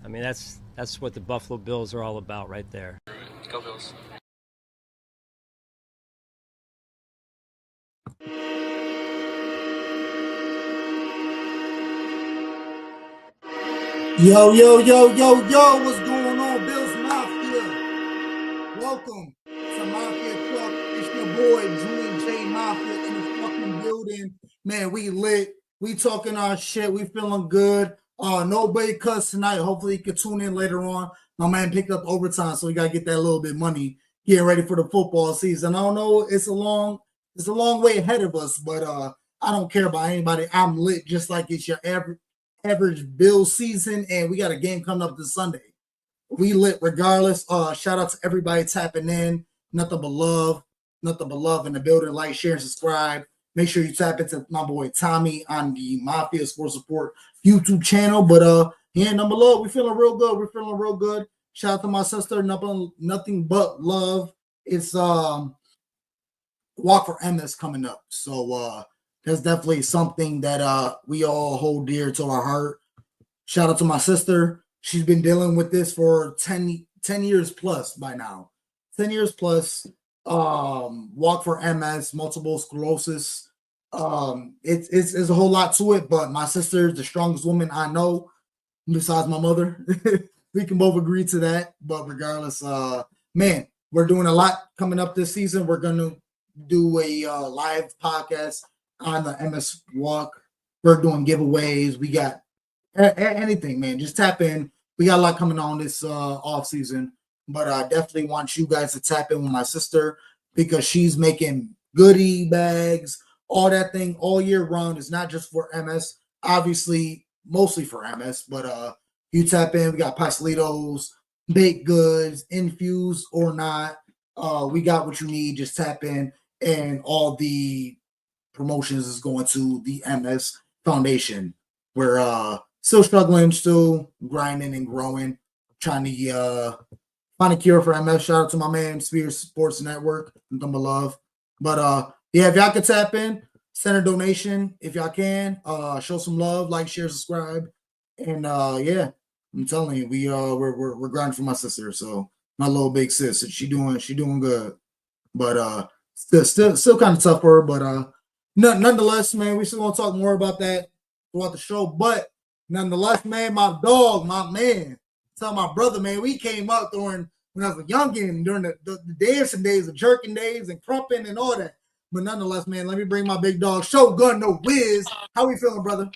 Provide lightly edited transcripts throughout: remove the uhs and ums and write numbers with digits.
I mean, that's what the Buffalo Bills are all about right there. Go Bills. Yo, yo, yo, yo, yo, what's going on, Bills Mafia? Welcome to Mafia Talk. It's your boy, Julian J. Mafia in the fucking building. Man, we lit. We talking our shit. We feeling good. Nobody cuss tonight. Hopefully you can tune in later on. My man picked up overtime, so we gotta get that little bit of money getting ready for the football season. I don't know, it's a long way ahead of us, but I don't care about anybody. I'm lit just like it's your average Bill season, and we got a game coming up this Sunday. We lit regardless. Shout out to everybody tapping in. Nothing but love in the building. Like, share, and subscribe. Make sure you tap into my boy Tommy on the Mafia Sports Support YouTube channel. But yeah, number love. We're feeling real good. Shout out to my sister. Nothing but love. It's Walk for MS coming up. So that's definitely something that we all hold dear to our heart. Shout out to my sister. She's been dealing with this for 10 years plus by now. 10 years plus. Walk for MS, multiple sclerosis. It's a whole lot to it, but my sister is the strongest woman I know, besides my mother. We can both agree to that. But regardless, man, we're doing a lot coming up this season. We're gonna do a live podcast on the MS Walk. We're doing giveaways. We got anything, man. Just tap in. We got a lot coming on this off season, but I definitely want you guys to tap in with my sister because she's making goodie bags, all that thing all year round. It's not just for MS, obviously, mostly for MS, but you tap in. We got pastelitos, baked goods, infused or not. We got what you need. Just tap in, and all the promotions is going to the MS Foundation. We're still struggling, still grinding and growing, trying to find a cure for MS. Shout out to my man, Spears Sports Network, nothing but love. But yeah, if y'all can tap in, send a donation if y'all can. Show some love, like, share, subscribe, and yeah, I'm telling you, we're grinding for my sister. So my little big sis, she doing good, but still kind of tough for her. But nonetheless, man, we still gonna talk more about that throughout the show. But nonetheless, man, my dog, my man, tell my brother, man, we came up when I was a youngin', during the dancing days, the jerking days, and crumping and all that. But nonetheless, man, let me bring my big dog, Shogun, no Wizz. How we feeling, brother?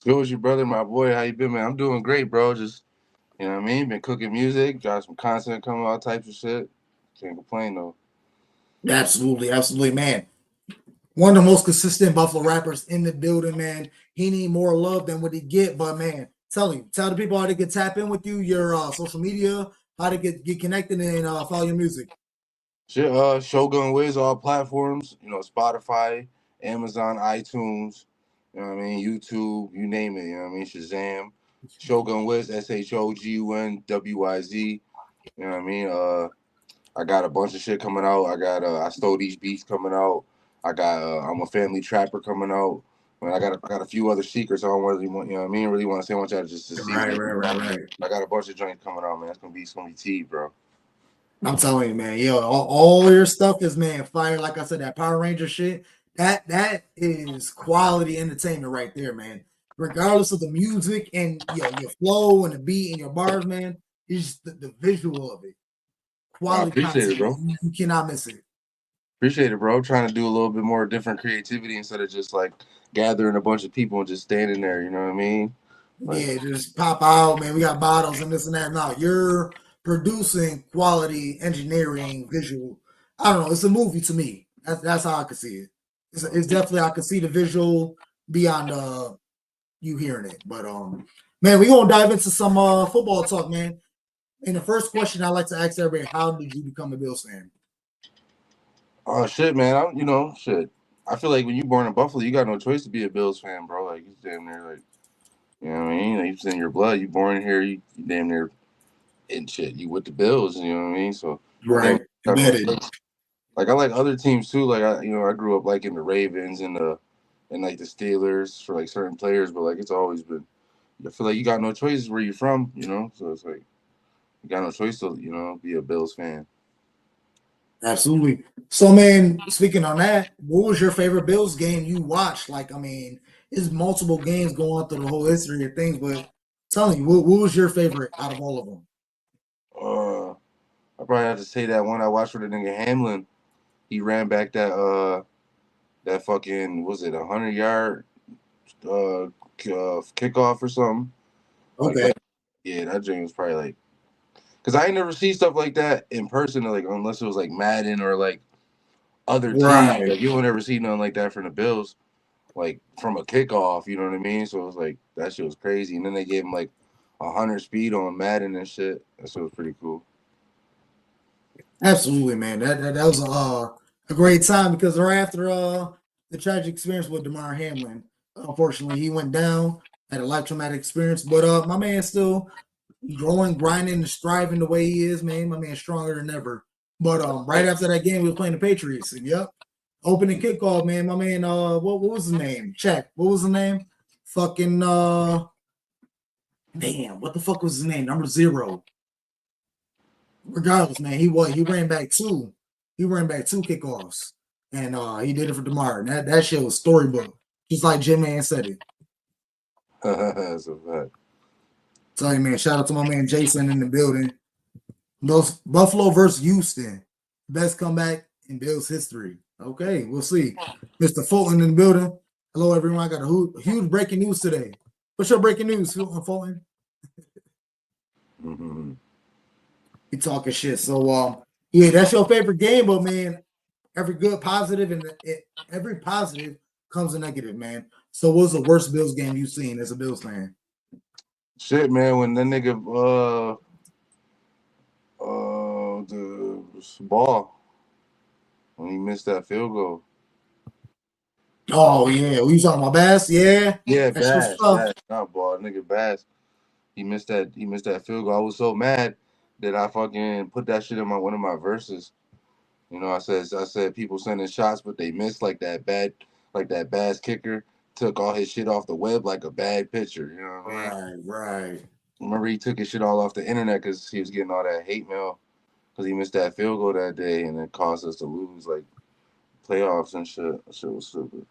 Good with you, brother, my boy. How you been, man? I'm doing great, bro. Just, you know what I mean? Been cooking music, got some content coming, all types of shit. Can't complain, though. Absolutely, man. One of the most consistent Buffalo rappers in the building, man. He need more love than what he get, but man, tell the people how they can tap in with you, your social media, how to get connected and follow your music. Shit, Shogun Wizz, all platforms, Spotify, Amazon, iTunes, you know what I mean? YouTube, you name it, you know what I mean? Shazam. Shogun Wizz, SHOGUNWIZ, you know what I mean? I got a bunch of shit coming out. I got I Stole These Beats coming out. I got I'm a Family Trapper coming out. I mean, I got a few other secrets. I don't really want, you know what I mean? Really want to say much out just to see. Right. I got a bunch of joints coming out, man. It's gonna be tea, bro. I'm telling you, man. Yo, all your stuff is, man, fire. Like I said, that Power Ranger shit. That is quality entertainment right there, man. Regardless of the music and your flow and the beat and your bars, man. It's just the visual of it. Quality appreciate content, it, bro. You cannot miss it. Appreciate it, bro. Trying to do a little bit more different creativity instead of just like gathering a bunch of people and just standing there. You know what I mean? Like, yeah, just pop out, man. We got bottles and this and that. No, you're producing quality engineering, visual. I don't know. It's a movie to me. That's how I can see it. It's definitely, I can see the visual beyond you hearing it. But man, we gonna dive into some football talk, man. And the first question I like to ask everybody: how did you become a Bills fan? Oh shit, man. Shit. I feel like when you're born in Buffalo, you got no choice to be a Bills fan, bro. Like, you damn near, like, you know what I mean? Like, it's in your blood. You born here, you damn near and shit. You with the Bills, you know what I mean? So Right. like, I like other teams too. Like, I grew up like in the Ravens and like the Steelers for like certain players, but like it's always been I feel like you got no choice where you're from, you know. So it's like you got no choice to, you know, be a Bills fan. Absolutely. So, man, speaking on that, what was your favorite Bills game you watched? Like, I mean, it's multiple games going through the whole history of things, but telling you, what was your favorite out of all of them? I probably have to say that one I watched with the nigga Hamlin. He ran back that fucking was it 100-yard kickoff or something like Okay. that. Yeah, that dream was probably like because I ain't never see stuff like that in person, like unless it was like Madden or like other teams. Right. Like you don't ever see nothing like that from the Bills, like from a kickoff. You know what I mean? So it was like that shit was crazy. And then they gave him like 100 speed on Madden and shit. That shit was pretty cool. Absolutely, man. That was a great time because right after the tragic experience with Damar Hamlin, unfortunately he went down, had a life traumatic experience. But my man still growing, grinding, and striving the way he is, man. My man stronger than ever. But right after that game, we were playing the Patriots, and yep, opening kickoff, man. My man, what was his name? Check. What was his name? Fucking damn, what the fuck was his name? Number 0. Regardless, man, he ran back two. He ran back 2 kickoffs. And he did it for DeMar. And that shit was storybook. Just like Jim Man said it. That's a fact. Tell you, man, shout out to my man Jason in the building. Those Buffalo versus Houston. Best comeback in Bills history. Okay, we'll see. Mr. Fulton in the building. Hello, everyone. I got a huge breaking news today. What's your breaking news, Fulton? Mm-hmm. You talking shit. So, yeah, that's your favorite game, but man, every good positive and every positive comes a negative, man. So, what's the worst Bills game you've seen as a Bills fan? Shit, man, when that nigga the ball when he missed that field goal. Oh yeah, we talking about Bass? Yeah, Yeah, that's your Bass, stuff. Bass, not ball, nigga Bass. He missed that field goal. I was so mad that I fucking put that shit in one of my verses. You know, I said people sending shots, but they missed like that Bass kicker took all his shit off the web like a bad pitcher. You know what I mean? Right, right. Remember he took his shit all off the internet because he was getting all that hate mail because he missed that field goal that day and it caused us to lose like playoffs and shit. That shit was stupid.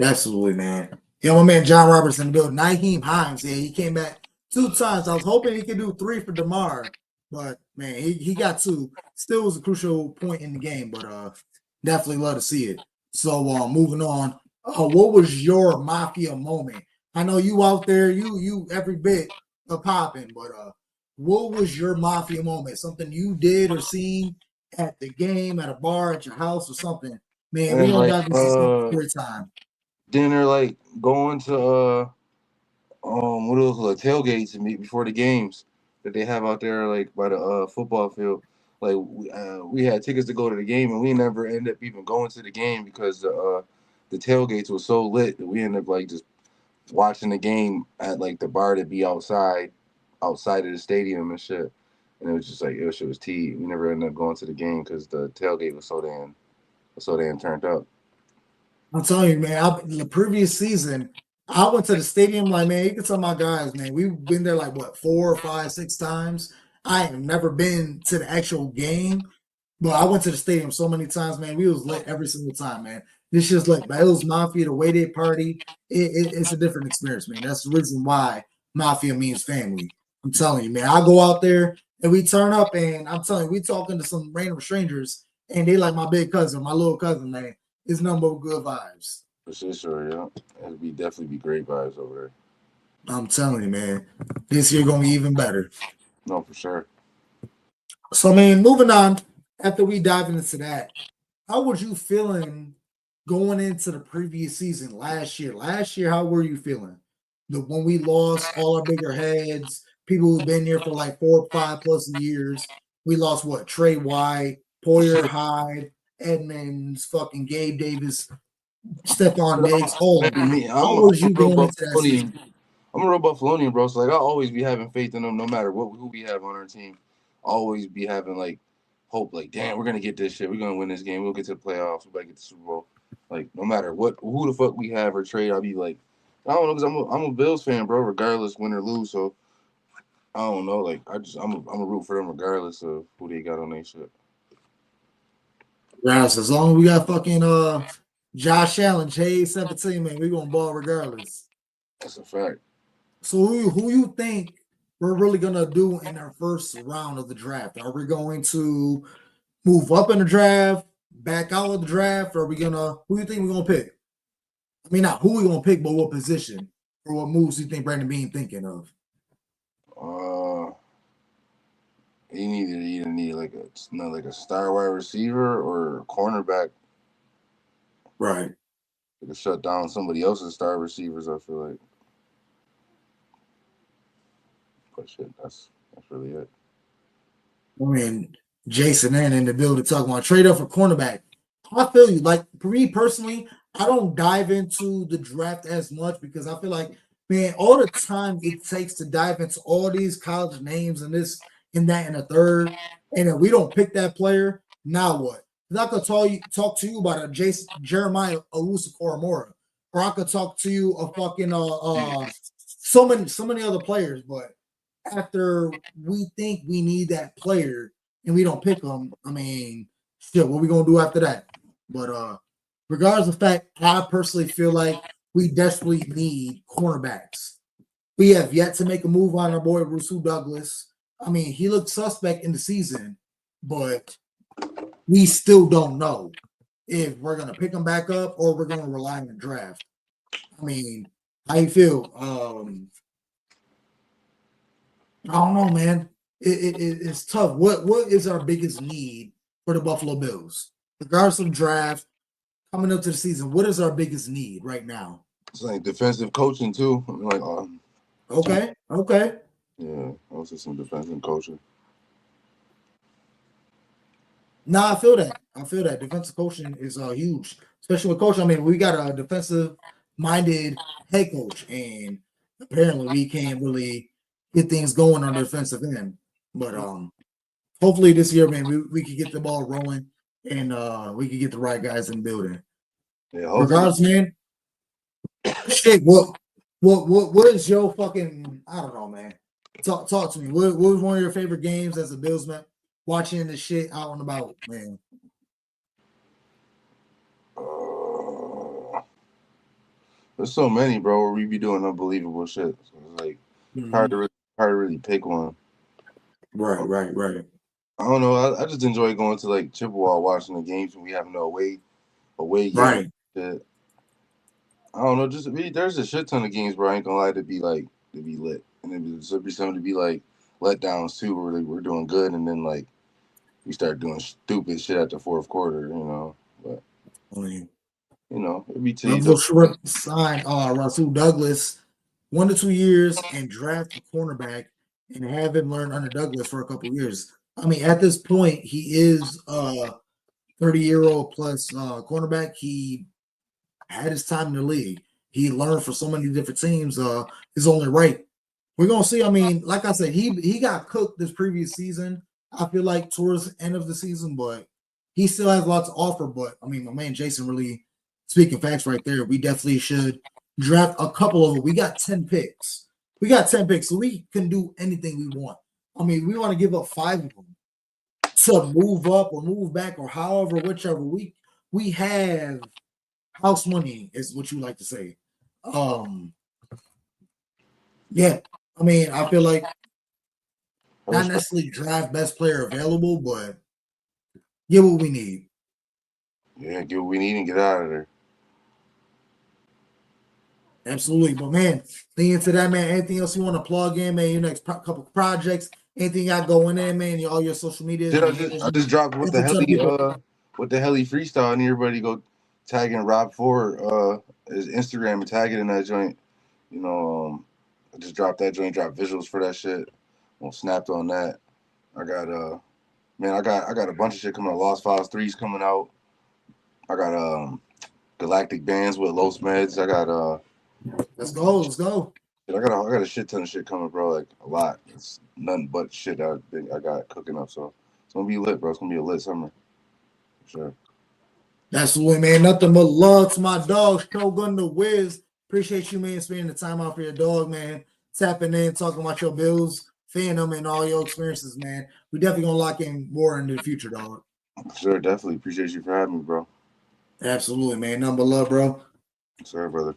Absolutely, man. Yeah, my man John Roberts in the building. Naheem Hines, yeah, he came back 2 times. I was hoping he could do 3 for DeMar, but man, he got 2. Still was a crucial point in the game, but definitely love to see it. So moving on. What was your Mafia moment? I know you out there, you every bit of popping, but what was your Mafia moment? Something you did or seen at the game, at a bar, at your house, or something? Man, we And gonna like dive into some story time. dinner, like going to what are those like tailgates and meet before the games that they have out there like by the football field. Like we had tickets to go to the game and we never ended up even going to the game because the tailgates was so lit that we ended up like just watching the game at like the bar to be outside of the stadium and shit. And it was just like it was tea. We never ended up going to the game because the tailgate was so damn turned up. I'm telling you, man. The previous season, I went to the stadium. Like, man, you can tell my guys, man. We've been there like what 4 or 5, 6 times. I have never been to the actual game, but I went to the stadium so many times, man. We was lit every single time, man. This just like Bills Mafia, the way they party. It's a different experience, man. That's the reason why Mafia means family. I'm telling you, man. I go out there and we turn up, and I'm telling you, we talking to some random strangers, and they like my big cousin, my little cousin, man. It's nothing but good vibes. For sure, yeah. Definitely be great vibes over there. I'm telling you, man. This year gonna be even better. No, for sure. So, man, moving on. After we dive into that, how was you feeling going into the previous season last year? Last year, how were you feeling? When we lost all our bigger heads, people who've been here for like 4 or 5 plus years. We lost what? Trey White, Poyer Hyde, Edmonds, fucking Gabe Davis, Stephon Diggs, all of Man, them. me, How I'm a was you real going into that Buffalonian. season? I'm a real Buffalonian, bro. So like, I always be having faith in them, no matter who we have on our team. Always be having like hope, like, damn, we're gonna get this shit. We're gonna win this game. We'll get to the playoffs. We better get the Super Bowl. Like, no matter who the fuck we have or trade, I'll be like I don't know because I'm a Bills fan, bro. Regardless, win or lose, so I don't know. Like I'm a root for them regardless of who they got on their shit. Yes, as long as we got fucking Josh Allen, J17, man, we gonna ball regardless. That's a fact. So who you think we're really gonna do in our first round of the draft? Are we going to move up in the draft, back out of the draft, or are we gonna who you think we're gonna pick? I mean, not who we gonna pick, but what position or what moves you think Brandon Bean thinking of? You either need like a star wide receiver or a cornerback. Right. To shut down somebody else's star receivers. I feel like, but shit, that's really it. I mean, Jason and in the building talking about trade up for cornerback. I feel you. Like for me personally, I don't dive into the draft as much because I feel like, man, all the time it takes to dive into all these college names and this and that and a third, and then we don't pick that player. Now what? I could talk to you about a Jason Jeremiah Owusu-Koramoah, or I could talk to you a fucking so many other players, but after we think we need that player and we don't pick them, I mean, shit, what we gonna do after that? But regardless of the fact, I personally feel like we desperately need cornerbacks. We have yet to make a move on our boy Russell Douglas. I mean, he looked suspect in the season, but we still don't know if we're gonna pick him back up or we're gonna rely on the draft. I mean, how you feel? I don't know, man. It's tough. What is our biggest need for the Buffalo Bills, regardless of draft coming up to the season? What is our biggest need right now? It's like defensive coaching too. Like, okay. Yeah, also some defensive coaching. No, I feel that. Defensive coaching is huge, especially with coach. I mean, we got a defensive-minded head coach, and apparently we can't really get things going on the defensive end. But hopefully this year, man, we can get the ball rolling and we can get the right guys in the building. Yeah, regardless, man. Shit, what is your fucking? I don't know, man. Talk to me. What was one of your favorite games as a Bills man? Watching this shit out and about, man. There's so many, bro. Where we be doing unbelievable shit. So it's like hard to really pick one. Right. I don't know. I just enjoy going to like Chippewa watching the games when we have no away game. Right. Shit. I don't know. Just there's a shit ton of games, bro. I ain't gonna lie, to be lit, and then there's be something to be like letdowns too, where we're doing good, and then like we start doing stupid shit at the fourth quarter, you know. But you know, it'd be sign Russell Douglas 1 to 2 years and draft a cornerback and have him learn under Douglas for a couple of years. I mean, at this point, he is 30-year-old plus cornerback. He had his time in the league. He learned for so many different teams. It's only right. We're gonna see. I mean, like I said, he got cooked this previous season. I feel like towards the end of the season, but he still has lots to offer. But I mean, my man Jason really speaking facts right there. We definitely should draft a couple of them. We got 10 picks. So we can do anything we want. I mean, we want to give up 5 of them to move up or move back or however, whichever we have house money is what you like to say. Yeah. I mean, I feel like not necessarily draft best player available, but get what we need. Yeah, get what we need and get out of there. Absolutely. But man, thinking to that, man, anything else you want to plug in, man, your next couple projects, anything you got going in, man, all your social media. I just dropped what the heli freestyle, and everybody go tagging Rob Ford his Instagram and tag it in that joint. You know, I just dropped that joint, dropped visuals for that shit. Snapped on that. I got a bunch of shit coming out. Lost Files 3's coming out. I got Galactic Bands with Los Meds. I got Let's go. I got a shit ton of shit coming, bro. Like a lot. It's nothing but shit I got cooking up. So it's gonna be lit, bro. It's gonna be a lit summer. For sure. Absolutely, man. Nothing but love to my dog, Shogun the Wizz. Appreciate you, man, spending the time out for your dog, man. Tapping in, talking about your Bills, Fandom, and all your experiences, man. We definitely gonna lock in more into the future, dog. Sure, definitely. Appreciate you for having me, bro. Absolutely, man. Number love, bro. Sorry, brother.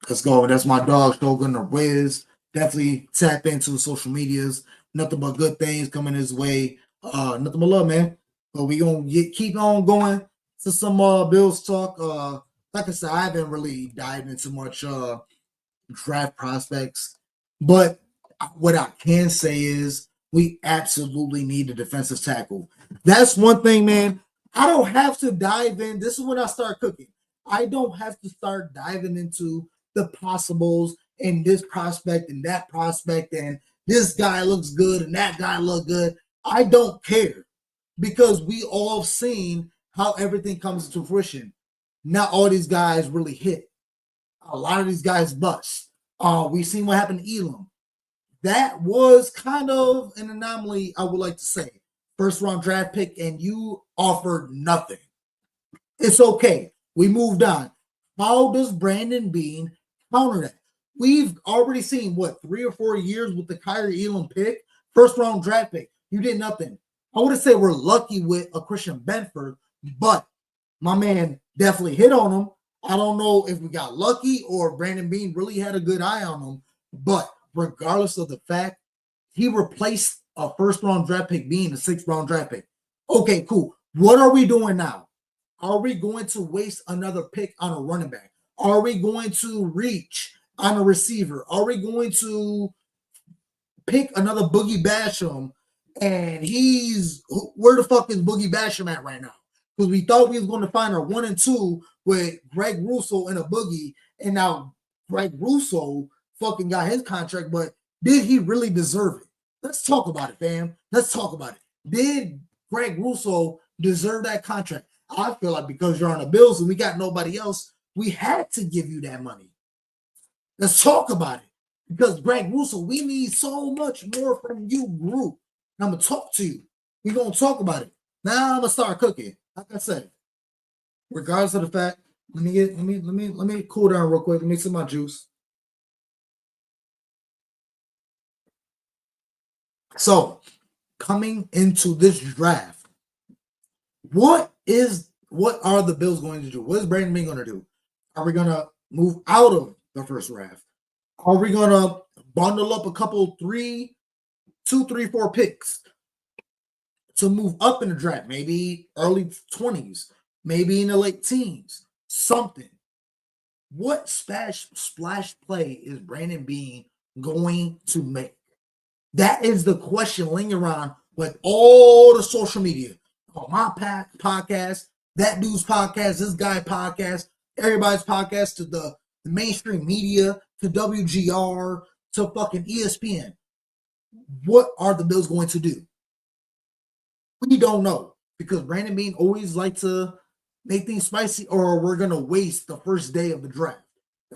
Let's go. That's my dog, Shogun or Wizz. Definitely tap into the social medias. Nothing but good things coming his way. Nothing but love, man. But we gonna keep on going to some Bills talk. Like I said, I haven't really dived into much draft prospects, but what I can say is we absolutely need a defensive tackle. That's one thing, man. I don't have to dive in. This is when I start cooking. I don't have to start diving into the possibles and this prospect and that prospect and this guy looks good and that guy look good. I don't care because we all seen how everything comes to fruition. Not all these guys really hit. A lot of these guys bust. We've seen what happened to Elam. That was kind of an anomaly, I would like to say. First round draft pick, and you offered nothing. It's okay. We moved on. How does Brandon Beane counter that? We've already seen, 3 or 4 years with the Kyrie Elam pick, first round draft pick. You did nothing. I wouldn't say we're lucky with a Christian Benford, but my man definitely hit on him. I don't know if we got lucky or Brandon Beane really had a good eye on him, but regardless of the fact, he replaced a first round draft pick being a 6th round draft pick. Okay, cool. What are we doing now? Are we going to waste another pick on a running back? Are we going to reach on a receiver? Are we going to pick another Boogie Basham? And where the fuck is Boogie Basham at right now? Because we thought we was going to find our 1 and 2 with Greg Russo and a Boogie, and now Greg Russo fucking got his contract, but did he really deserve it? Let's talk about it, fam. Let's talk about it. Did Greg Russo deserve that contract? I feel like because you're on the Bills and we got nobody else, we had to give you that money. Let's talk about it. Because Greg Russo, we need so much more from you, group. I'm gonna talk to you. We're gonna talk about it. Now I'm gonna start cooking. Like I said, regardless of the fact, let me cool down real quick. Let me sip my juice. So, coming into this draft, what are the Bills going to do? What is Brandon Beane going to do? Are we going to move out of the first draft? Are we going to bundle up a couple 2, 3, 4 picks to move up in the draft? Maybe early 20s, maybe in the late teens, something. What splash play is Brandon Beane going to make? That is the question lingering around with all the social media. On my podcast, that dude's podcast, this guy podcast, everybody's podcast, to the mainstream media, to WGR, to fucking ESPN. What are the Bills going to do? We don't know because Brandon Beane always like to make things spicy, or we're going to waste the first day of the draft.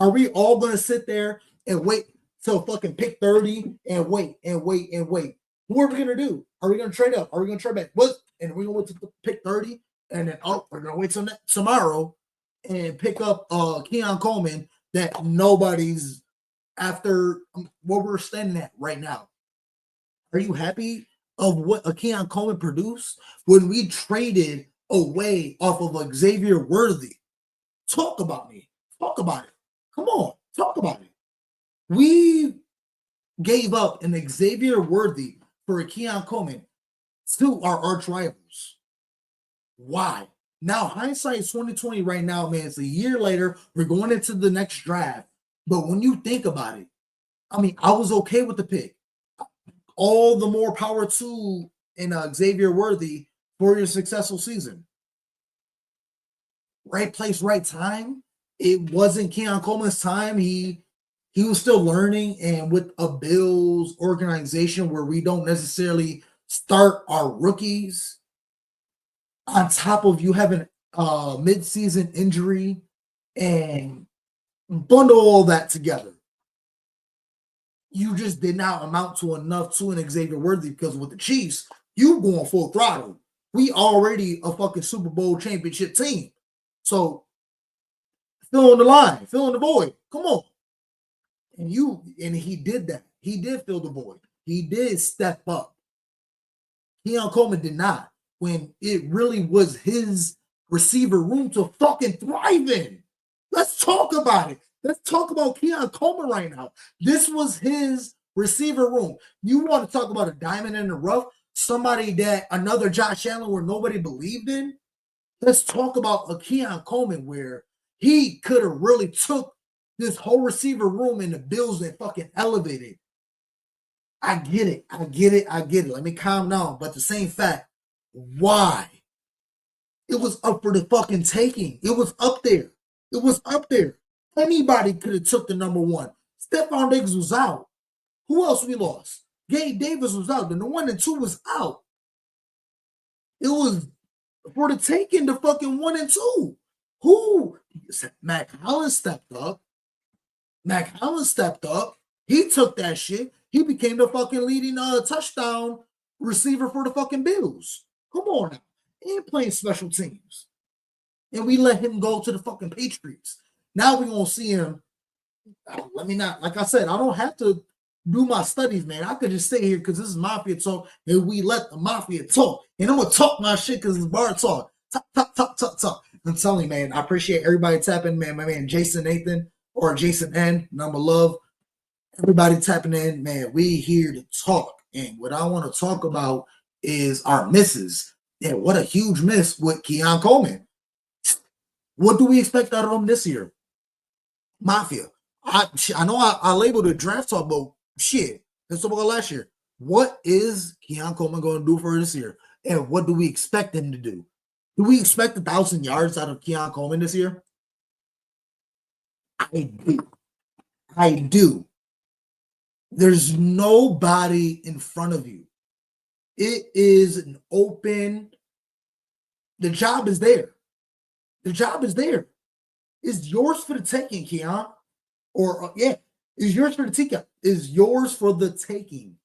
Are we all going to sit there and wait till fucking pick 30 and wait and wait and wait? What are we going to do? Are we going to trade up? Are we going to trade back? What? And we're going to wait to pick 30 and then, we're going to wait till tomorrow and pick up Keon Coleman that nobody's after what we're standing at right now. Are you happy of what a Keon Coleman produced when we traded away off of Xavier Worthy? Talk about me. Talk about it. Come on. Talk about it. We gave up an Xavier Worthy for a Keon Coleman to our arch rivals. Why? Now, hindsight is 2020 right now, man. It's a year later. We're going into the next draft. But when you think about it, I mean, I was okay with the pick. All the more power to Xavier Worthy for your successful season. Right place, right time. It wasn't Keon Coleman's time. He was still learning, and with a Bills organization where we don't necessarily start our rookies, on top of you having a mid-season injury, and bundle all that together, you just did not amount to enough to an Xavier Worthy, because with the Chiefs, you going full throttle. We already a fucking Super Bowl championship team. So fill in the line, fill in the void. Come on. And he did that. He did fill the void. He did step up. Keon Coleman did not. When it really was his receiver room to fucking thrive in. Let's talk about it. Let's talk about Keon Coleman right now. This was his receiver room. You want to talk about a diamond in the rough? Somebody that another Josh Allen where nobody believed in? Let's talk about a Keon Coleman where he could have really took this whole receiver room in the Bills and fucking elevated. I get it. Let me calm down. But the same fact, why? It was up for the fucking taking. It was up there. Anybody could have took the number one. Stephon Diggs was out. Who else we lost? Gabe Davis was out. Then the 1 and 2 was out. It was for the taking the fucking 1 and 2. Who? Mac Hollins stepped up. He took that shit. He became the fucking leading touchdown receiver for the fucking Bills. Come on now. He ain't playing special teams. And we let him go to the fucking Patriots. Now we're going to see him. Let me not, like I said, I don't have to do my studies, man. I could just stay here because this is Mafia talk and we let the Mafia talk. And I'm going to talk my shit because it's bar talk. Talk. I'm telling you, man, I appreciate everybody tapping, man. My man Jason Nathan or Jason N, number love. Everybody tapping in, man. We here to talk. And what I want to talk about is our misses. Yeah, what a huge miss with Keon Coleman. What do we expect out of him this year? Mafia. I know I labeled it draft talk, but shit, let's talk about last year. What is Keon Coleman going to do for this year? And what do we expect him to do? Do we expect 1,000 yards out of Keon Coleman this year? I do. There's nobody in front of you. It is an open. The job is there. It's yours for the taking, Keon. It's yours for the taking. It's yours for the taking.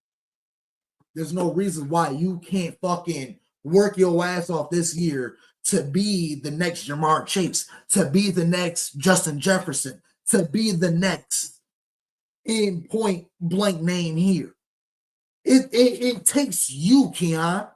There's no reason why you can't fucking work your ass off this year to be the next Jamar Chase, to be the next Justin Jefferson, to be the next in point blank name here. It takes you, Keon.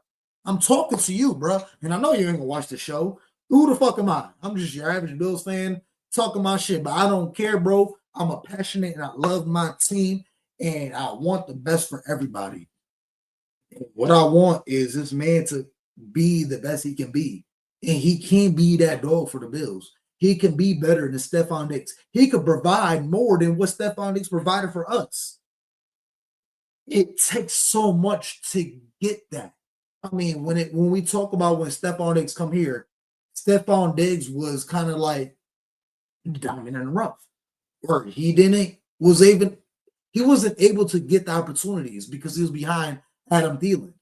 I'm talking to you, bro. And I know you ain't gonna watch the show. Who the fuck am I? I'm just your average Bills fan talking my shit, but I don't care, bro. I'm a passionate and I love my team and I want the best for everybody. And what I want is this man to be the best he can be. And he can be that dog for the Bills. He can be better than Stephon Diggs. He could provide more than what Stephon Diggs provided for us. It takes so much to get that. I mean, when we talk about when Stephon Diggs come here, Stephon Diggs was kind of like diamond in the rough. Or he wasn't able to get the opportunities because he was behind Adam Thielen.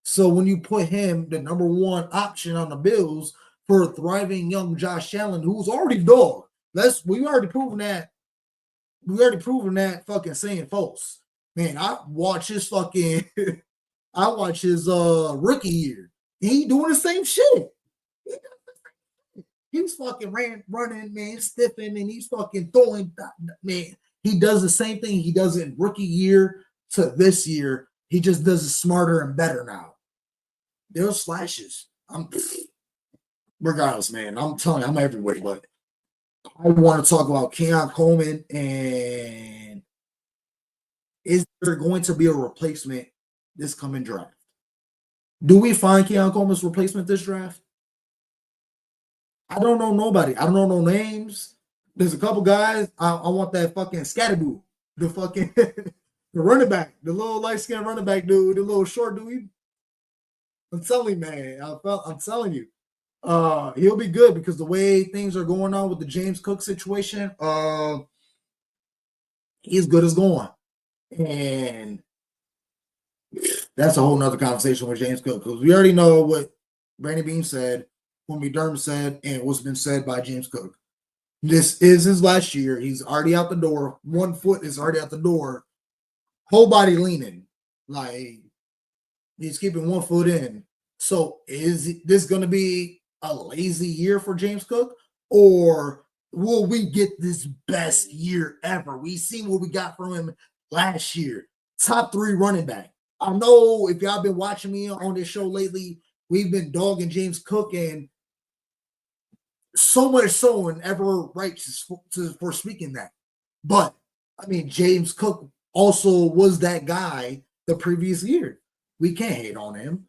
So when you put him, the number one option on the Bills for a thriving young Josh Allen, who's already dog. We already proven that fucking saying false. Man, I watch his rookie year. He doing the same shit. He's fucking running, man, stiffing, and he's fucking throwing. Man, he does the same thing he does in rookie year to this year. He just does it smarter and better now. There's slashes. Regardless, man, I'm telling you, I'm everywhere. But I want to talk about Keon Coleman and is there going to be a replacement this coming draft? Do we find Keon Coleman's replacement this draft? I don't know nobody. I don't know no names. There's a couple guys. I want that fucking Scatterboo, the fucking the running back, the little light-skinned running back dude, the little short dude. I'm telling you, man. I'm telling you. He'll be good because the way things are going on with the James Cook situation, he's good as going. And that's a whole nother conversation with James Cook because we already know what Brandon Beam said, what McDermott said, and what's been said by James Cook. This is his last year. He's already out the door. 1 foot is already out the door. Whole body leaning. Like, he's keeping 1 foot in. So is this going to be a lazy year for James Cook? Or will we get this best year ever? We seen what we got from him last year. Top 3 running back. I know if y'all been watching me on this show lately, we've been dogging James Cook, and so much so and ever righteous for speaking that. But I mean, James Cook also was that guy the previous year. We can't hate on him.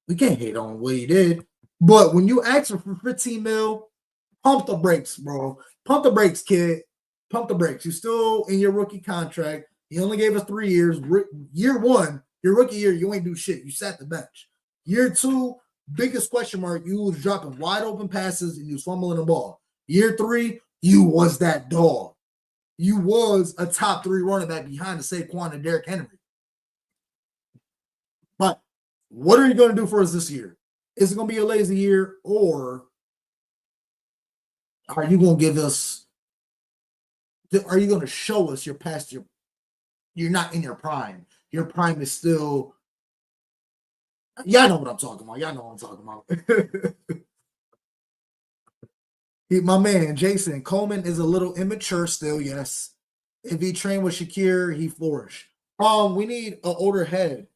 We can't hate on what he did. But when you ask him for 15 mil, pump the brakes, bro. Pump the brakes, kid. Pump the brakes. You're still in your rookie contract. He only gave us 3 years. Year 1, your rookie year, you ain't do shit. You sat the bench. Year 2, biggest question mark, you was dropping wide open passes and you was fumbling the ball. Year 3, you was that dog. You was a top 3 running back behind the Saquon and Derrick Henry. But what are you going to do for us this year? Is it going to be a lazy year, or are you going to give us, are you going to show us you're past you're not in your prime? Your prime is still, y'all know what I'm talking about. Y'all know what I'm talking about. My man, Jason Coleman is a little immature still, yes. If he trained with Shakir, he flourished. We need an older head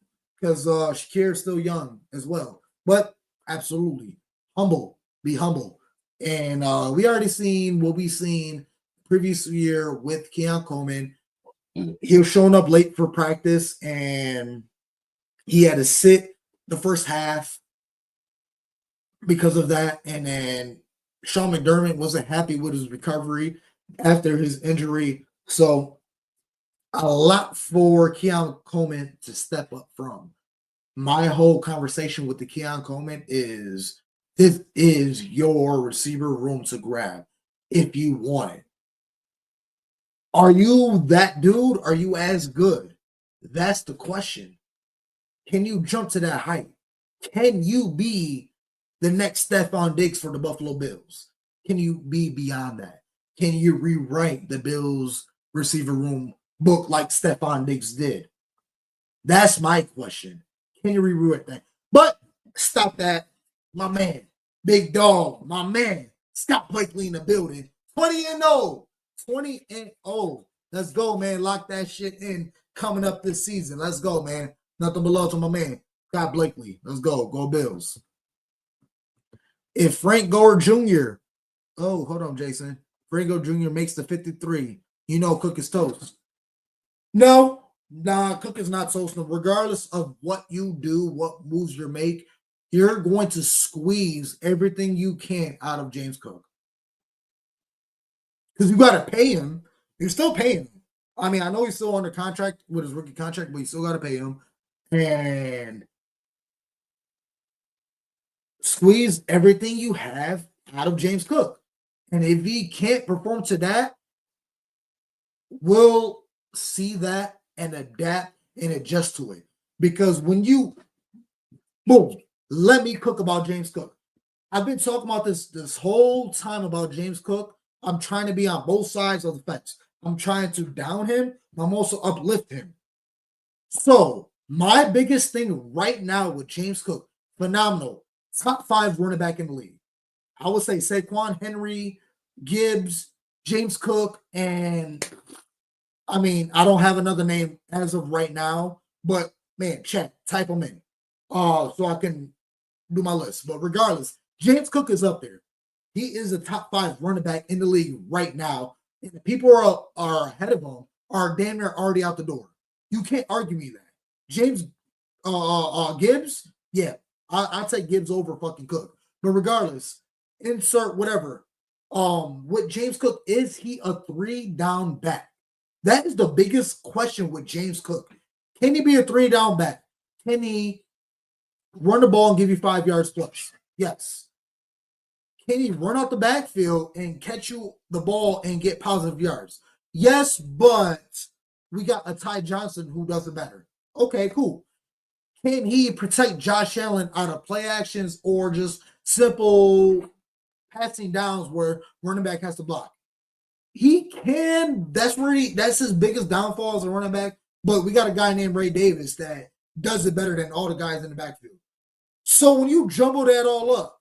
because Shakir is still young as well. But absolutely, be humble. And we already seen what we seen previous year with Keon Coleman. He was showing up late for practice, and he had to sit the first half because of that. And then Sean McDermott wasn't happy with his recovery after his injury. So a lot for Keon Coleman to step up from. My whole conversation with the Keon Coleman is, this is your receiver room to grab if you want it. Are you that dude? Are you as good? That's the question. Can you jump to that height? Can you be the next Stephon Diggs for the Buffalo Bills? Can you be beyond that? Can you rewrite the Bills receiver room book like Stephon Diggs did? That's my question. Can you rewrite that? But stop that, my man. Big dog, my man. Scott Blakely in the building. 20-0. 20-0. Let's go, man. Lock that shit in coming up this season. Let's go, man. Nothing but love to my man, Scott Blakely. Let's go. Go Bills. If Frank Gore Jr. Oh, hold on, Jason. Frank Gore Jr. makes the 53. You know Cook is toast. No, Cook is not toast. Regardless of what you do, what moves you make, you're going to squeeze everything you can out of James Cook. Because you got to pay him. You're still paying him. I mean, I know he's still under contract with his rookie contract, but you still got to pay him. And squeeze everything you have out of James Cook. And if he can't perform to that, we'll see that and adapt and adjust to it. Because when you, boom, let me cook about James Cook. I've been talking about this whole time about James Cook. I'm trying to be on both sides of the fence. I'm trying to down him. I'm also uplift him. So my biggest thing right now with James Cook, phenomenal. Top 5 running back in the league. I would say Saquon, Henry, Gibbs, James Cook, and I mean, I don't have another name as of right now, but man, chat, type them in so I can do my list. But regardless, James Cook is up there. He is a top 5 running back in the league right now. And the people are ahead of him are damn near already out the door. You can't argue me that. James Gibbs, yeah, I'll take Gibbs over fucking Cook. But regardless, insert whatever. With James Cook, is he a 3-down back? That is the biggest question with James Cook. Can he be a 3-down back? Can he run the ball and give you 5 yards plus? Yes. Can he run out the backfield and catch you the ball and get positive yards? Yes, but we got a Ty Johnson who does it better. Okay, cool. Can he protect Josh Allen out of play actions or just simple passing downs where running back has to block? He can. That's his biggest downfall as a running back. But we got a guy named Ray Davis that does it better than all the guys in the backfield. So when you jumble that all up,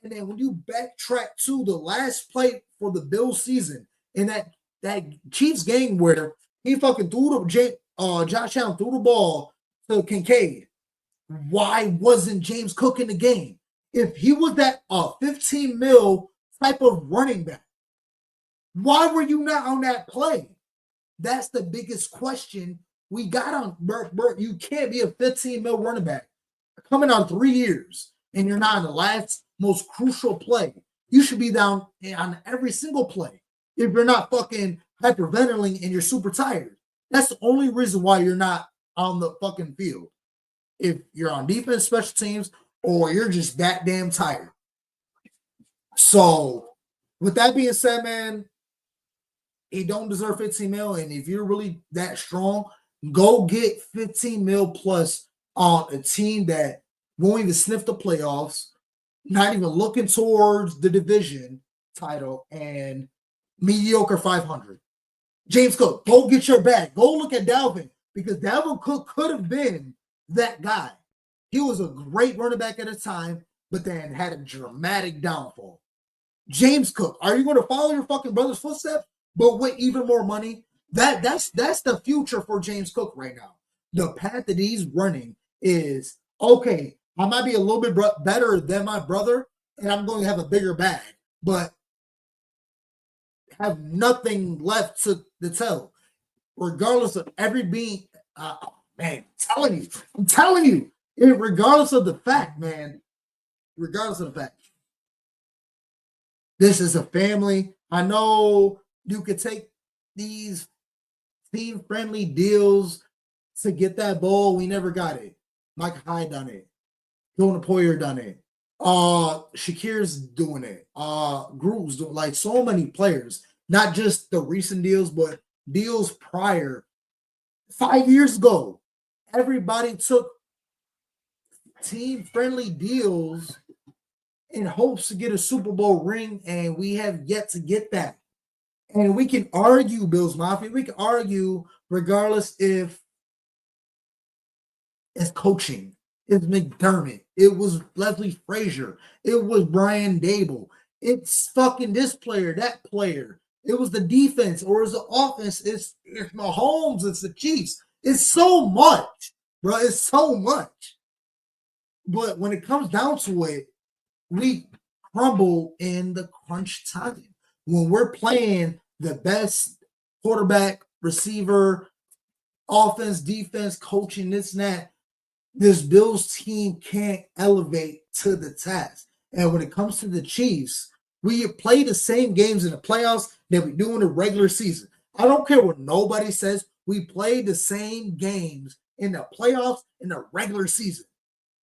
And then when you backtrack to the last play for the Bills season in that Chiefs game where he fucking threw Josh Allen threw the ball to Kincaid, why wasn't James Cook in the game? If he was that 15 mil type of running back, why were you not on that play? That's the biggest question we got on Bert. You can't be a 15 mil running back coming on 3 years and you're not in the last most crucial play. You should be down on every single play if you're not fucking hyperventilating and you're super tired. That's the only reason why you're not on the fucking field. If you're on defense, special teams, or you're just that damn tired. So, with that being said, man, he don't deserve 15 mil. And if you're really that strong, go get 15 mil plus on a team that won't even sniff the playoffs, not even looking towards the division title, and mediocre 500. James Cook, go get your bag. Go look at Dalvin, because Dalvin Cook could have been that guy. He was a great running back at the time, but then had a dramatic downfall. James Cook, are you going to follow your fucking brother's footsteps, but with even more money? That's the future for James Cook right now. The path that he's running is, okay, I might be a little bit better than my brother, and I'm going to have a bigger bag, but have nothing left to tell, regardless of every being. Man, I'm telling you, regardless of the fact, man, regardless of the fact, this is a family. I know you could take these team-friendly deals to get that bowl. We never got it. Mike Hyde done it. Jonah Poyer done it. Shakir's doing it. Group's doing, like, so many players, not just the recent deals, but deals prior. 5 years ago, everybody took team-friendly deals in hopes to get a Super Bowl ring, and we have yet to get that. And we can argue, Bills Mafia, we can argue regardless if it's coaching, it's McDermott, it was Leslie Frazier, it was Brian Dable, it's fucking this player, that player, it was the defense, or it's the offense, it's Mahomes, it's the Chiefs. It's so much, bro. It's so much. But when it comes down to it, we crumble in the crunch time. When we're playing the best quarterback, receiver, offense, defense, coaching, this and that, this Bills team can't elevate to the task. And when it comes to the Chiefs, we play the same games in the playoffs that we do in the regular season. I don't care what nobody says. We play the same games in the playoffs in the regular season.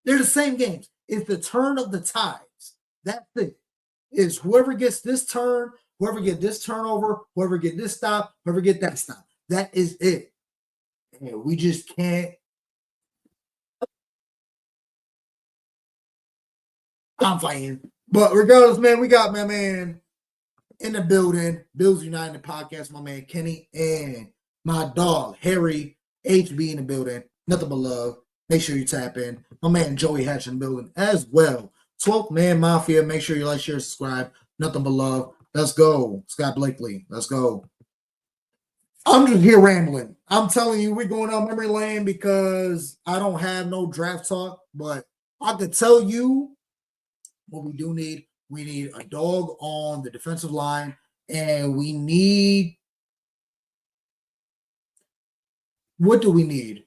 They're the same games. It's the turn of the tides. That's it. It's whoever gets this turn, whoever get this turnover, whoever get this stop, whoever get that stop. That is it. And we just can't. I'm fighting. But regardless, man, we got my man in the building, Bills United podcast, my man Kenny, and my dog, Harry HB in the building. Nothing but love. Make sure you tap in. My man Joey Hatch in the building as well. 12th Man Mafia. Make sure you like, share, subscribe. Nothing but love. Let's go. Scott Blakely. Let's go. I'm just here rambling. I'm telling you, we're going on memory lane because I don't have no draft talk, but I could tell you what we do need. We need a dog on the defensive line, and we need. What do we need?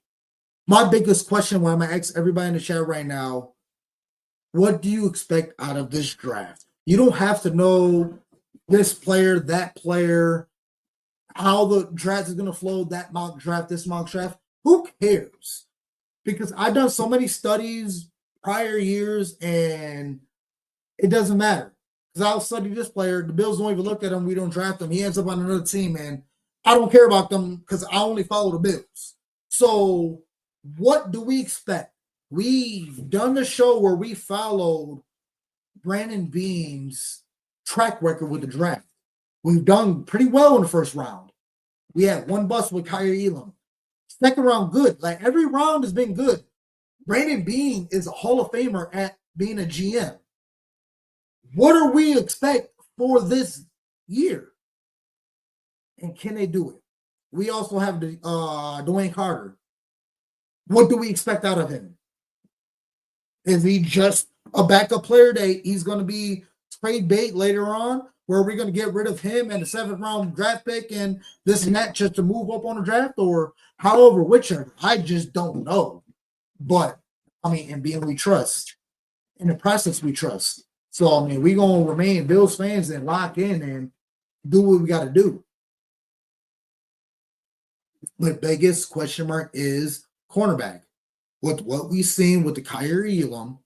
My biggest question, why I'm going to ask everybody in the chat right now, what do you expect out of this draft? You don't have to know this player, that player, how the draft is going to flow, that mock draft, this mock draft. Who cares? Because I've done so many studies prior years, and it doesn't matter. Because I'll study this player. The Bills don't even look at him. We don't draft him. He ends up on another team, and I don't care about them because I only follow the Bills. So what do we expect? We've done the show where we followed Brandon Beane's track record with the draft. We've done pretty well in the first round. We had one bust with Kyrie Elam. Second round, good. Like, every round has been good. Brandon Beane is a Hall of Famer at being a GM. What do we expect for this year? And can they do it? We also have the Dwayne Carter. What do we expect out of him? Is he just a backup player that he's going to be trade bait later on, where we're going to get rid of him and the 7th round draft pick and this and that just to move up on the draft, or however, whichever? I just don't know. But I mean, in being we trust, in the process we trust. So I mean, we're gonna remain Bills fans and lock in and do what we got to do. But biggest question mark is cornerback. With what we've seen with the Kyrie Elam,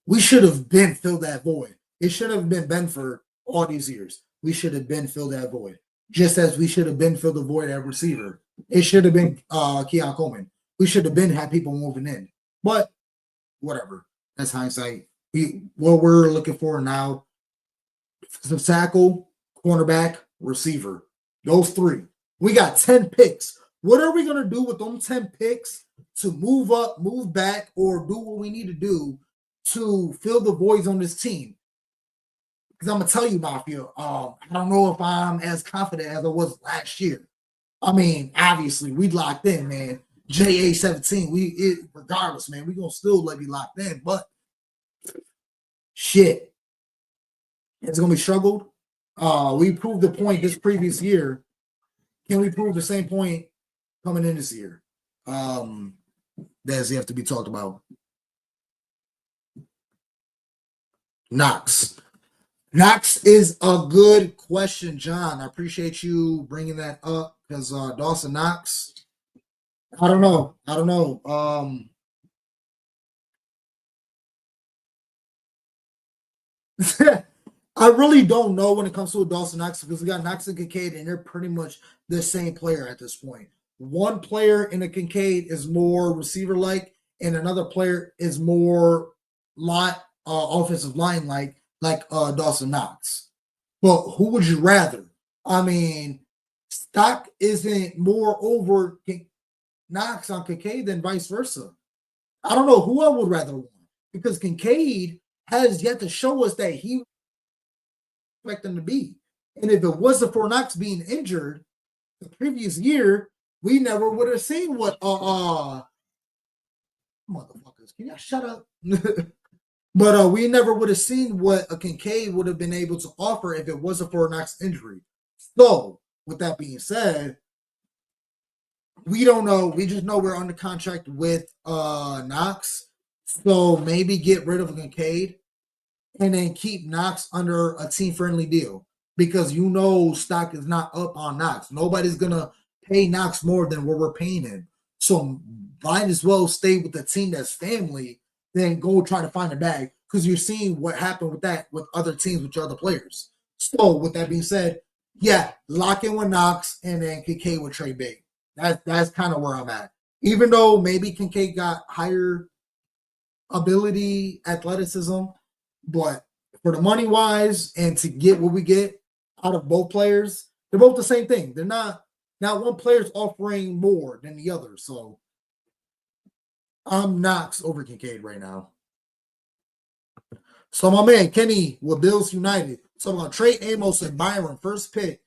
we should have been filled that void. It should have been Ben for all these years. We should have been filled that void. Just as we should have been filled the void at receiver. It should have been Keon Coleman. We should have been had people moving in. But whatever. That's hindsight. What we're looking for now, some tackle, cornerback, receiver. Those three. We got 10 picks. What are we going to do with them 10 picks to move up, move back, or do what we need to do to fill the voids on this team? Because I'm going to tell you, Mafia, I don't know if I'm as confident as I was last year. I mean, obviously, we locked in, man. JA17, regardless, man, we're going to still let me locked in. But, shit, it's going to be struggled. We proved the point this previous year. Can we prove the same point coming in this year? That's have to be talked about. Knox. Knox is a good question, John. I appreciate you bringing that up because Dawson Knox, I don't know. I really don't know when it comes to Dawson Knox because we got Knox and Kincaid, and they're pretty much the same player at this point. One player in the Kincaid is more receiver-like, and another player is more offensive line-like, like Dawson Knox. But who would you rather? I mean, stock isn't more over Knox on Kincaid than vice versa. I don't know who I would rather want because Kincaid has yet to show us that he expect them to be. And if it wasn't for Knox being injured the previous year, we never would have seen what motherfuckers. Can y'all shut up? But we never would have seen what a Kincaid would have been able to offer if it wasn't for Knox injury. So, with that being said, we don't know. We just know we're under contract with Knox. So maybe get rid of Kincaid and then keep Knox under a team-friendly deal because you know stock is not up on Knox. Nobody's going to pay Knox more than what we're paying him. So might as well stay with the team that's family than go try to find a bag because you're seeing what happened with that with other teams, with your other players. So with that being said, yeah, lock in with Knox and then Kincaid with trade bait. That's kind of where I'm at. Even though maybe Kincaid got higher ability, athleticism, but for the money wise and to get what we get out of both players, they're both the same thing. They're not one player's offering more than the other. So I'm Knox over Kincaid right now. So my man Kenny with Bills United. So I'm gonna trade Amos and Byron, first pick,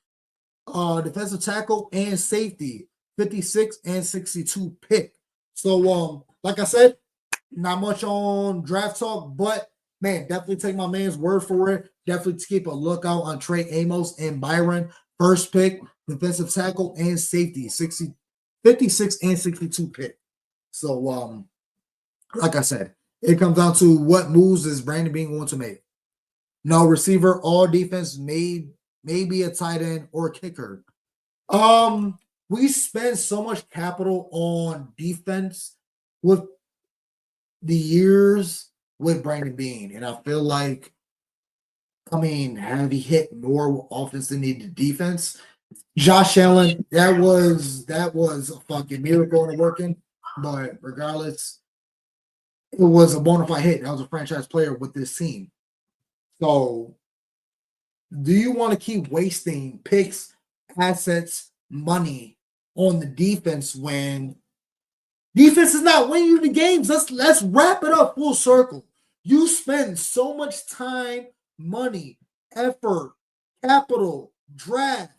defensive tackle and safety, 56 and 62 pick. So like I said, not much on draft talk, but man, definitely take my man's word for it. Definitely keep a lookout on Trey Amos and Byron, first pick, defensive tackle and safety, 56 and 62 pick. So like I said, it comes down to what moves is Brandon Beane going to make. No receiver, all defense, maybe a tight end or a kicker. We spend so much capital on defense with the years with Brandon Beane, and I feel like, have he hit more offense than he did defense? Josh Allen, that was a fucking miracle in working, but regardless, it was a bona fide hit. That was a franchise player with this team. So, do you want to keep wasting picks, assets, money on the defense when defense is not winning you the games? Let's wrap it up full circle. You spend so much time money, effort, capital, draft,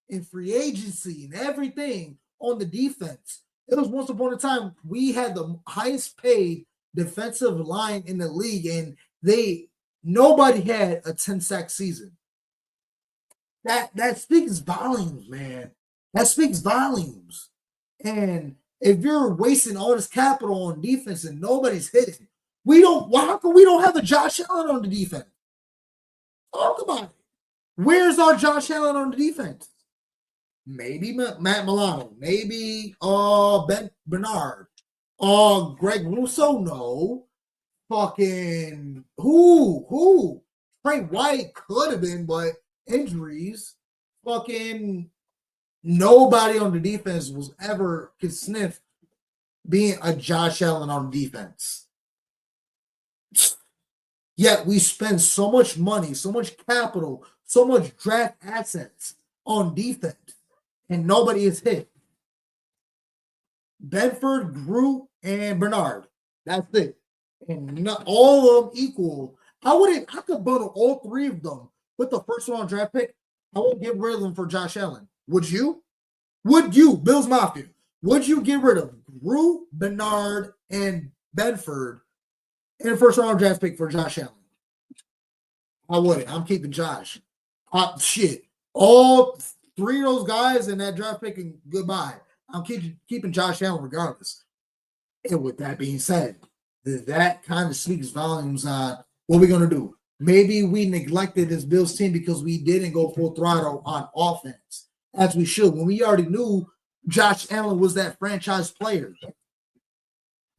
and free agency and everything on the defense. It was once upon a time we had the highest paid defensive line in the league, and nobody had a 10-sack season. That speaks volumes, man. That speaks volumes. And if you're wasting all this capital on defense and nobody's hitting, how come we don't have a Josh Allen on the defense? Talk about it. Where's our Josh Allen on the defense? Maybe Matt Milano, maybe Ben Bernard, Greg Russo, no. Fucking who? Trey White could have been, but injuries. Fucking nobody on the defense could sniff being a Josh Allen on defense. Yet we spend so much money, so much capital, so much draft assets on defense, and nobody is hit. Benford, Groot, and Bernard. That's it. And not all of them equal. I could bundle all three of them with the first round draft pick. I won't get rid of them for Josh Allen. Would you? Would you, Bills Mafia? Would you get rid of Groot, Bernard, and Benford in a first round draft pick for Josh Allen? I wouldn't. I'm keeping Josh. Shit. All three of those guys in that draft pick, and goodbye. I'm keeping Josh Allen regardless. And with that being said, that kind of speaks volumes on what we're going to do. Maybe we neglected this Bills team because we didn't go full throttle on offense as we should when we already knew Josh Allen was that franchise player.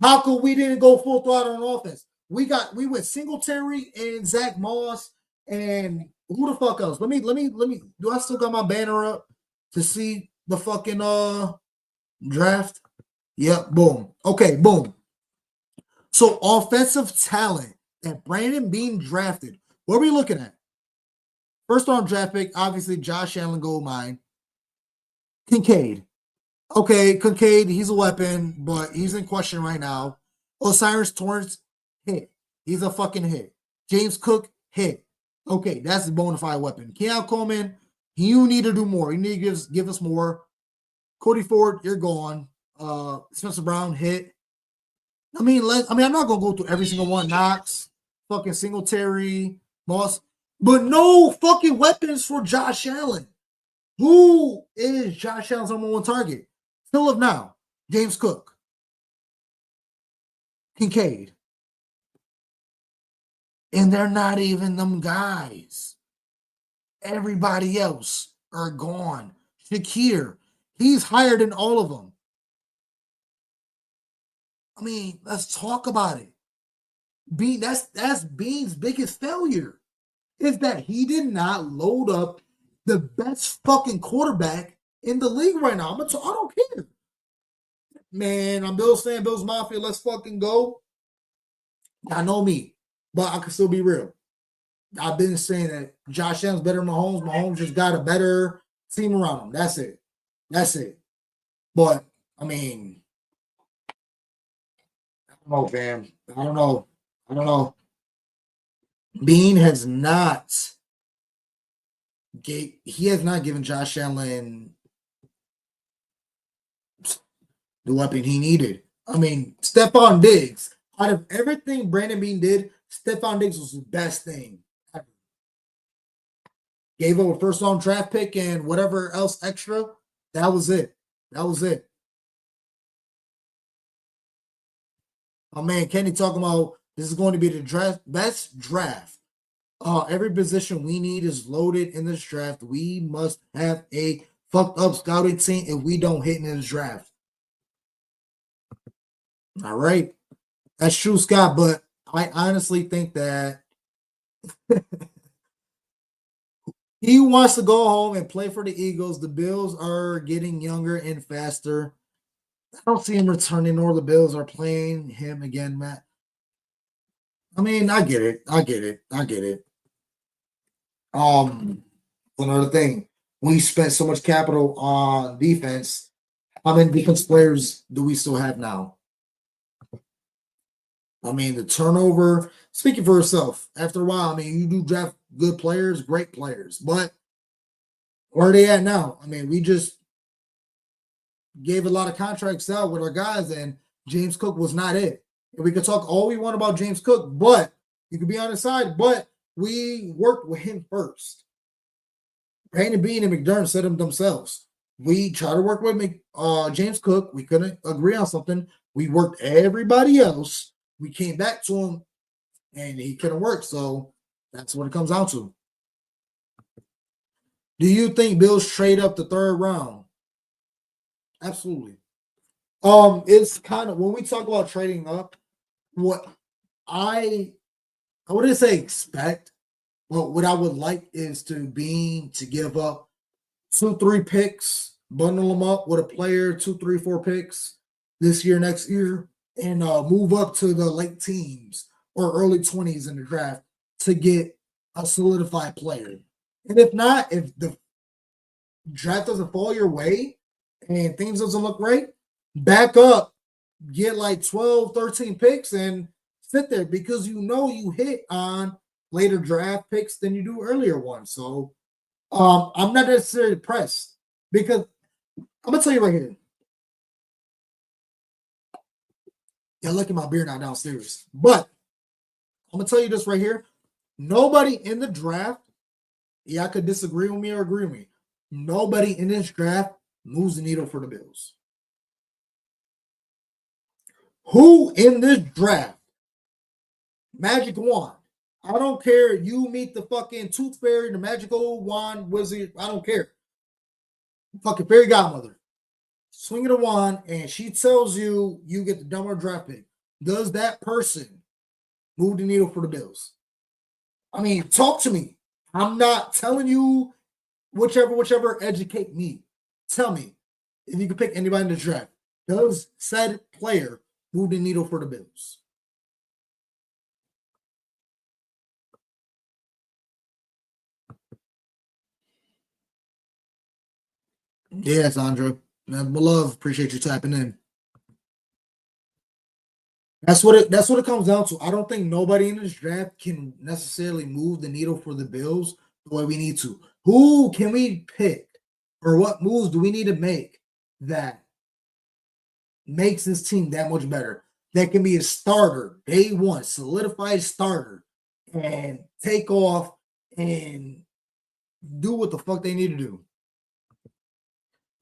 How come we didn't go full throttle on offense? We went Singletary and Zach Moss and who the fuck else? Let me. Do I still got my banner up to see the fucking draft? Yep, boom. Okay, boom. So offensive talent that Brandon Beane drafted. What are we looking at? First round draft pick, obviously Josh Allen, gold mine. Kincaid. Okay, Kincaid, he's a weapon, but he's in question right now. Osiris Torrance, hit. He's a fucking hit. James Cook, hit. Okay, that's a bona fide weapon. Keon Coleman, you need to do more. You need to give us more. Cody Ford, you're gone. Spencer Brown, hit. I'm not gonna go through every single one. Knox, fucking Singletary, Moss, but no fucking weapons for Josh Allen. Who is Josh Allen's number one target? Still of now, James Cook, Kincaid, and they're not even them guys. Everybody else are gone. Shakir, he's higher than all of them. I mean, let's talk about it. That's Bean's biggest failure is that he did not load up the best fucking quarterback in the league right now. I don't care. Man, I'm Bills fan, Bills Mafia. Let's fucking go. I know me, but I can still be real. I've been saying that Josh Allen's better than Mahomes. Mahomes just got a better team around him. That's it. But, I mean, I don't know, fam. I don't know. Bean has not given Josh Allen the weapon he needed. I mean, Stephon Diggs, out of everything Brandon Bean did, Stephon Diggs was the best thing ever. Gave up a first round draft pick and whatever else extra. That was it. My man Kenny talking about this is going to be the best draft. Every position we need is loaded in this draft. We must have a fucked up scouting team if we don't hit in this draft. All right. That's true, Scott, but I honestly think that he wants to go home and play for the Eagles. The Bills are getting younger and faster. I don't see him returning, nor the Bills are playing him again, Matt. I mean, I get it. Another thing, we spent so much capital on defense. How many defense players do we still have now? I mean, the turnover, speaking for itself, after a while, I mean, you do draft good players, great players. But where are they at now? I mean, we just gave a lot of contracts out with our guys, and James Cook was not it. And we could talk all we want about James Cook, but you could be on his side, but we worked with him first. Brandon Bean and McDermott said them themselves. We tried to work with James Cook. We couldn't agree on something. We worked everybody else. We came back to him, and he couldn't work. So that's what it comes down to. Do you think Bills trade up the third round? Absolutely. It's kind of when we talk about trading up, what I wouldn't say expect, but what I would like is to give up 2-3 picks, bundle them up with a player, 2, 3, 4 picks this year, next year, and move up to the late teens or early 20s in the draft to get a solidified player. And if not, if the draft doesn't fall your way and things doesn't look right, back up, get like 12, 13 picks and sit there because you hit on later draft picks than you do earlier ones. So I'm not necessarily pressed because I'm gonna tell you right here. Yeah, look at my beer now downstairs. But I'm gonna tell you this right here. Nobody in the draft, I could disagree with me or agree with me. Nobody in this draft moves the needle for the Bills. Who in this draft? Magic wand. I don't care. You meet the fucking tooth fairy, the magical wand wizard. I don't care. Fucking fairy godmother. Swinging a wand, and she tells you get the dumber draft pick. Does that person move the needle for the Bills? I mean, talk to me. I'm not telling you whichever, educate me. Tell me if you could pick anybody in the draft. Does said player move the needle for the Bills? Yes, Andra. My love, appreciate you tapping in. That's what it comes down to. I don't think nobody in this draft can necessarily move the needle for the Bills the way we need to. Who can we pick, or what moves do we need to make that makes this team that much better? That can be a starter day one, solidified starter, and take off and do what the fuck they need to do.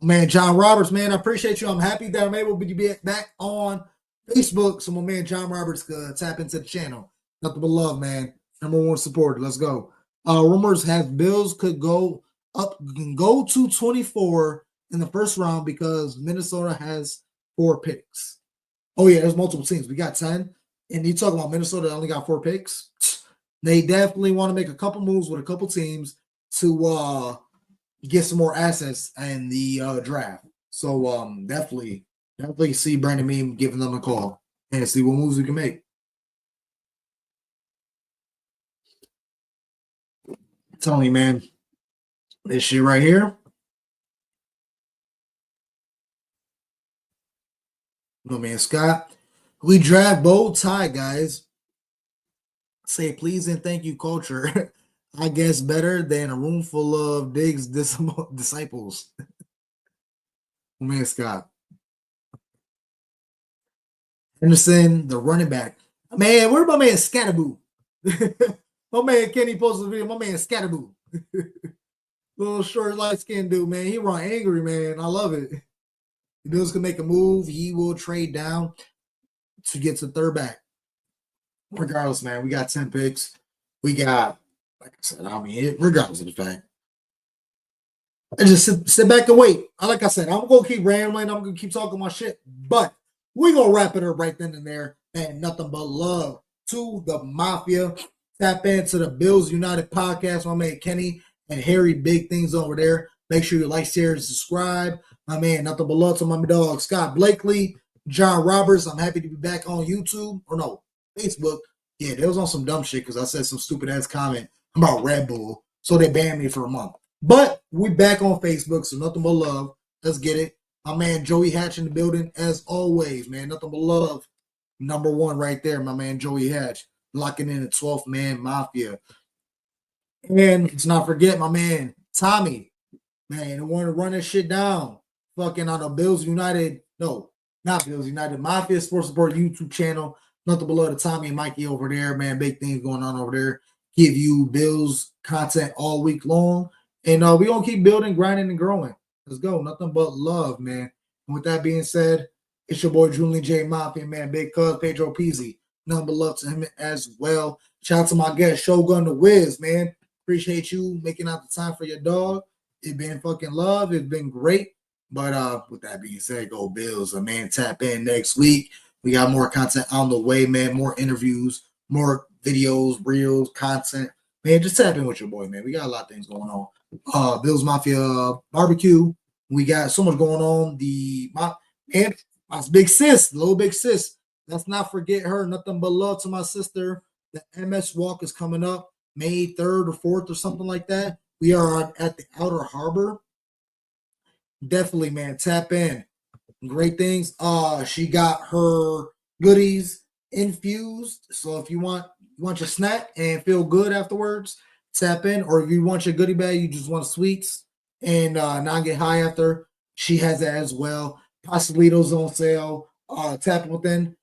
Man, John Roberts, man, I appreciate you. I'm happy that I'm able to be back on Facebook so my man John Roberts could tap into the channel. Nothing but love, man. Number one supporter. Let's go. Rumors have Bills could go to 24 in the first round because Minnesota has 4 picks. Oh, yeah, there's multiple teams. We got 10. And you talk about Minnesota only got 4 picks. They definitely want to make a couple moves with a couple teams to get some more assets in the draft. So definitely see Brandon Beam giving them a call and see what moves we can make. I'm telling you, man, this shit right here. No man, Scott. We draft bow tie, guys. Say please and thank you, culture. I guess better than a room full of Diggs disciples. Man, Scott. Henderson, the running back. Man, where my man Scatterboo? My man Kenny posted a video. My man Scatterboo. Little short, light-skinned dude, man. He run angry, man. I love it. The Bills can make a move. He will trade down to get to third back. Regardless, man, we got 10 picks. We got, like I said, regardless of the fact. I just sit back and wait. Like I said, I'm going to keep rambling. I'm going to keep talking my shit. But we're going to wrap it up right then and there. And nothing but love to the Mafia. Tap into the Bills United podcast. My man Kenny and Harry, big things over there. Make sure you like, share, and subscribe. My man, nothing but love to my dog, Scott Blakely, John Roberts. I'm happy to be back on YouTube. Or no, Facebook. Yeah, they was on some dumb shit because I said some stupid-ass comment about Red Bull. So they banned me for a month. But we back on Facebook, so nothing but love. Let's get it. My man Joey Hatch in the building, as always, man. Nothing but love. Number one right there, my man Joey Hatch. Locking in the 12th man Mafia. And let's not forget my man, Tommy, man, the one to run this shit down. Fucking on the Bills United, no, not Bills United, Mafia Sports Support YouTube channel. Nothing below the Tommy and Mikey over there, man. Big things going on over there. Give you Bills content all week long. And we're going to keep building, grinding, and growing. Let's go. Nothing but love, man. And with that being said, it's your boy Julian J. Mafia, man. Big cuz Pedro Peasy. Nothing but love to him as well. Shout out to my guest, Shogun the Wizz, man. Appreciate you making out the time for your dog. It's been fucking love. It's been great. But with that being said, go Bills. Man, tap in next week. We got more content on the way, man. More interviews, more videos, reels, content. Man, just tap in with your boy, man. We got a lot of things going on. Bills Mafia barbecue. We got so much going on. My big sis, little big sis. Let's not forget her. Nothing but love to my sister. The MS Walk is coming up May 3rd or 4th or something like that. We are at the Outer Harbor. Definitely, man. Tap in. Great things. She got her goodies infused. So if you want your snack and feel good afterwards, tap in. Or if you want your goodie bag, you just want sweets and not get high after, she has that as well. Pastelitos on sale. Tap within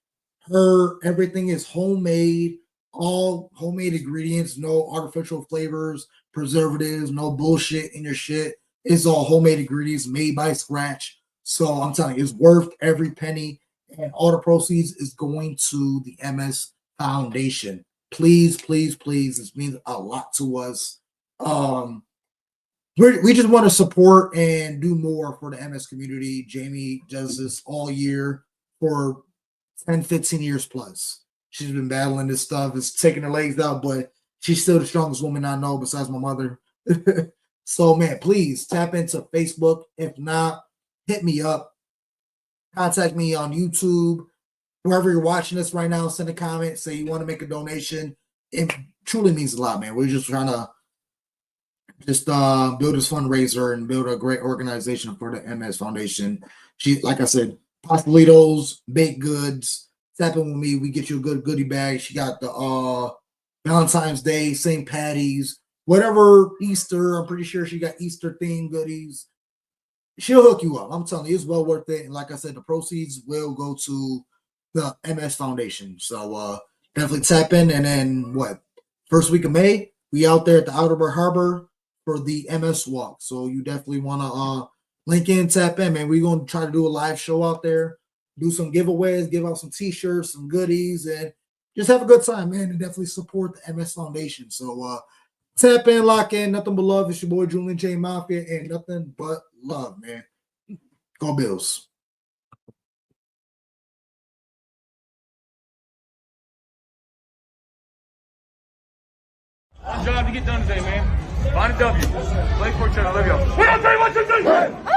her. Everything is homemade. All homemade ingredients. No artificial flavors, preservatives, no bullshit in your shit. It's all homemade ingredients made by scratch. So I'm telling you, it's worth every penny. And all the proceeds is going to the MS Foundation. Please, please, please. This means a lot to us. We just want to support and do more for the MS community. Jamie does this all year for 10, 15 years plus. She's been battling this stuff. It's taking her legs out, but she's still the strongest woman I know besides my mother. So, man, please tap into Facebook. If not, hit me up. Contact me on YouTube. Wherever you're watching this right now, send a comment. Say you want to make a donation. It truly means a lot, man. We're just trying to build this fundraiser and build a great organization for the MS Foundation. She, like I said, pastelitos, baked goods. Tap in with me. We get you a good goodie bag. She got the Valentine's Day, St. Patty's, whatever, Easter. I'm pretty sure she got Easter themed goodies. She'll hook you up. I'm telling you, it's well worth it. And like I said, the proceeds will go to the MS Foundation. So definitely tap in. And then first week of May, we out there at the Outer Harbor for the MS Walk. So you definitely want to link in, tap in, man. We're going to try to do a live show out there, do some giveaways, give out some t-shirts, some goodies, and just have a good time, man, and definitely support the MS Foundation. So tap in, lock in, nothing but love. It's your boy Julian J. Mafia, and nothing but love, man. Go Bills. One job to get done today, man. Find a W. Play for each other. Love y'all. 1, 2, 3, 1, 2, 3.